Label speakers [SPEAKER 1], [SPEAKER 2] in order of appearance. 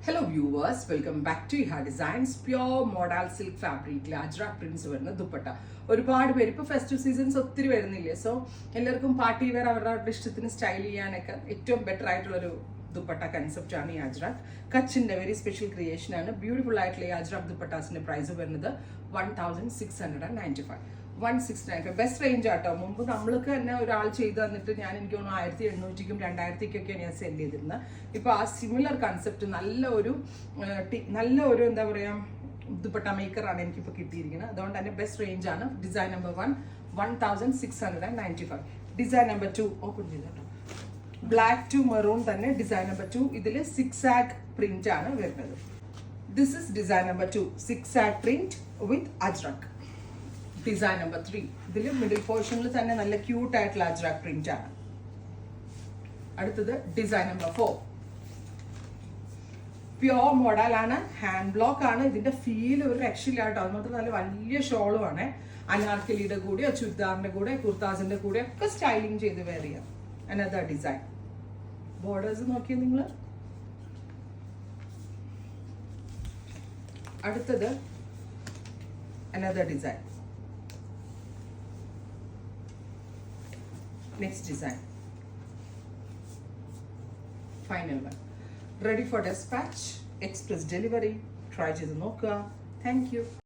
[SPEAKER 1] Hello viewers, welcome back to Iha Designs. Pure modal silk fabric ajrak prints വരുന്ന ദുപ്പട്ട. ഒരുപാട് പേര് ഇപ്പോൾ ഫെസ്റ്റീവ് സീസൺസ് ഒത്തിരി വരുന്നില്ലേ, സോ എല്ലാവർക്കും പാർട്ടി വെയർ അവരുടെ ഇഷ്ടത്തിന് സ്റ്റൈൽ ചെയ്യാനൊക്കെ ഏറ്റവും ബെറ്റർ ആയിട്ടുള്ളൊരു ദുപ്പട്ട കൺസെപ്റ്റ് ആണ് ഈ അജ്രക്. കച്ചിന്റെ വെരി സ്പെഷ്യൽ ക്രിയേഷൻ ആണ്. ബ്യൂട്ടിഫുൾ ആയിട്ടുള്ള ഈ അജ്രക് ദുപ്പട്ടാസിന്റെ പ്രൈസ് വരുന്നത് 1695. 1695 ബെസ്റ്റ് റേഞ്ച് ആട്ടോ. മുമ്പ് നമ്മൾക്ക് തന്നെ ഒരാൾ ചെയ്ത് തന്നിട്ട് എനിക്ക് തോന്നുന്നു 1800-ക്കും 2000-ക്കൊക്കെയാണ് ഞാൻ സെൻഡ് ചെയ്തിരുന്നത്. ഇപ്പോൾ ആ സിമിലർ കൺസെപ്റ്റ് നല്ല ഒരു എന്താ പറയുക ദുപ്പട്ട മേക്കറാണ് എനിക്കിപ്പോൾ കിട്ടിയിരിക്കുന്നത്. അതുകൊണ്ട് തന്നെ ബെസ്റ്റ് റേഞ്ച് ആണ്. Design number 1 1695. Design number 2 open ചെയ്തോ. ബ്ലാക്ക് ടു മെറൂൺ തന്നെ ഡിസൈൻ നമ്പർ 2. ഇതിൽ 6 പ്രിന്റ് ആണ് വരുന്നത്. This is design number 2 6 print with ajrak. Design number 3 ഇതിൽ മിഡിൽ പോർഷനിൽ തന്നെ നല്ല ക്യൂട്ട് ആയിട്ടുള്ള അജ്രക് പ്രിന്റ് ആണ്. അടുത്തത് ഡിസൈൻ നമ്പർ 4 പ്യോർ മോഡൽ ആണ്. ഹാൻഡ് ബ്ലോക്ക് ആണ്. ഇതിന്റെ ഫീൽ ഒരു രക്ഷയില്ലാട്ടോ. അതുമാത്രം നല്ല വലിയ ഷോളും ആണ്. അനാർക്കലിയുടെ കൂടെയോ ചുരിദാറിന്റെ കൂടെ കുർത്താസിന്റെ കൂടെ ഒക്കെ സ്റ്റൈലിംഗ് ചെയ്ത് വെയർ ചെയ്യാം. Another design. ബോർഡേഴ്സ് നോക്കിയാൽ നിങ്ങൾ. അടുത്തത് another design. Next design. Final one. Ready for dispatch. Express delivery. Try ചെയ്ത് നോക്കുക. Thank you.